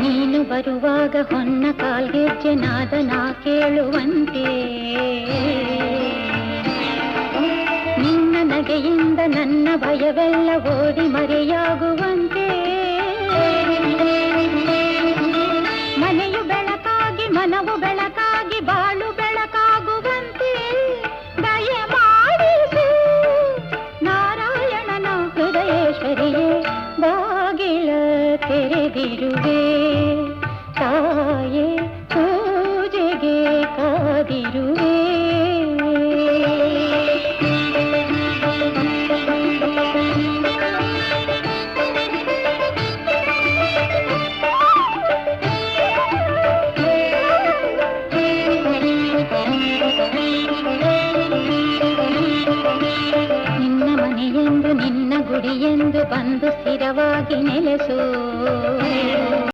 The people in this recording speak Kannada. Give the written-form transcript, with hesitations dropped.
ನೀನು ಬರುವಾಗ ಹೊನ್ನ ಕಾಲ್ಗೆಜ್ಜೆ ನಾದನ ಕೇಳುವಂತೆ, ನಿನ್ನ ನಗೆಯಿಂದ ನನ್ನ ಭಯವೆಲ್ಲ ಓಡಿ ಮರೆಯಾಗುವಂತೆ, ಮನೆಯು ಬೆಳಕಾಗಿ ಮನವು ಬೆಳಕಾಗಿ ಬಾಳು ಬೆಳಕಾಗುವಂತೆ ದಯಮಾಡಿಸು ನಾರಾಯಣನ ಹೃದಯೇಶ್ವರಿಯೇ. ಬಾಗಿಲ ತೆರೆದಿರುವೆ ತಾಯೇ, ಪೂಜೆಗೆ ಕಾದಿರುವೆ. ನಿನ್ನ ಮನೆಯೆಂದು ನಿನ್ನ ಗುಡಿಯೆಂದು ಬಂದು ಸ್ಥಿರವಾಗಿ ನೆಲೆಸು.